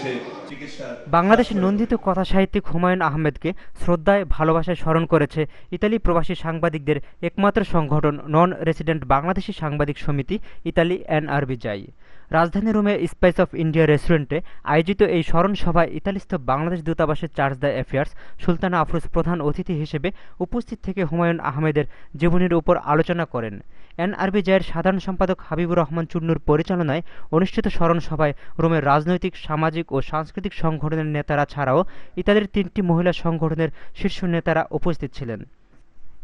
হয়েছে চিকিৎসা। বাংলাদেশের নন্দিত কথাসাহিত্যিক হুমায়ূন আহমেদকে শ্রদ্ধায় ভালোবাসায় স্মরণ করেছে ইতালি প্রবাসী সাংবাদিকদের একমাত্র সংগঠন নন রেসিডেন্ট বাংলাদেশি সাংবাদিক সমিতি ইতালি এনআরবিজাই। রাজধানী রোমে স্পাইস অফ ইন্ডিয়া রেস্টুরেন্টে আয়োজিত এই স্মরণ সভায় ইতালিস্থ বাংলাদেশ দূতাবাসের charge the affairs Sultana Afroz প্রধান অতিথি হিসেবে উপস্থিত থেকে হুমায়ূন আহমেদের জীবনীর উপর আলোচনা করেন। এনআরবিজাইয়ের সাধারণ সম্পাদক হাবিবুর রহমান চুন্নুর পরিচালনায় অনুষ্ঠিত স্মরণ সভায় রোমের রাজনৈতিক, সামাজিক ও সাংস্কৃতিক সংগঠনের নেতারা ছাড়াও ইতালির ৩টি মহিলা সংগঠনের শীর্ষ নেতারা উপস্থিত ছিলেন।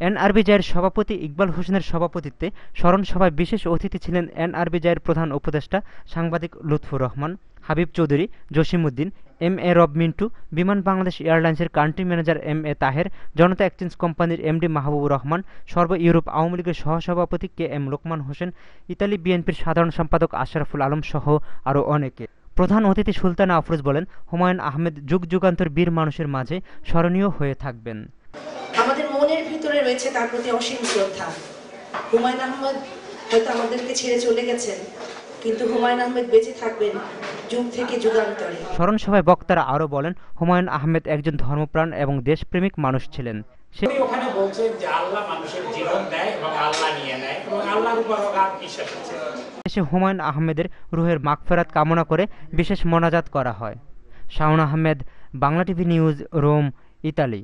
এনআরবিজাইয়ের সভাপতি ইকবাল হোসেনের সভাপতিত্বে স্মরণ সভায় বিশেষ অতিথি ছিলেন এনআরবিজাইয়ের প্রধান উপদেষ্টা সাংবাদিক লুৎফুর রহমান, হাবিব চৌধুরী, জসিমউদ্দিন, এম.এ. রব মিন্টু, বিমান বাংলাদেশ এয়ারলাইন্সের কান্ট্রি ম্যানেজার এম.এ. তাহের, জনতা এক্সচেঞ্জ কোম্পানির এমডি মাহবুবুর রহমান, সর্ব ইউরোপ আওয়ামী লীগের সহসভাপতি কে.এম. লোকমান হোসেন, ইতালি বিএনপির সাধারণ সম্পাদক আশরাফুল আলম সহ আরও অনেকে। প্রধান অতিথি সুলতানা আফরোজ বলেন, হুমায়ূন আহমেদ যুগ যুগান্তর বীর মানুষের মাঝে স্মরণীয় হয়ে থাকবেন। আমাদের মনের ভিতরে রয়েছে তার প্রতি অসীম শ্রদ্ধা। হুমায়ূন আহমেদ হয়তো আমাদেরকে ছেড়ে চলে গেছেন, কিন্তু হুমায়ূন আহমেদ বেঁচে থাকবেন যুগ থেকে যুগান্তরে। স্মরণ সভায় বক্তারা আরও বলেন, হুমায়ূন আহমেদ একজন ধর্মপ্রাণ এবং দেশপ্রেমিক মানুষ ছিলেন। ওখানে বলছে যে আল্লাহ মানুষের জীবন দেয় এবং আল্লাহ নিয়ে নেয় এবং আল্লাহর উপর অগাধ বিশ্বাস আছে। শেষে হুমায়ূন আহমেদের রুহের মাগফিরাত কামনা করে বিশেষ মোনাজাত করা হয়। Shaon Ahmed, Bangla TV news, Rome, Italy.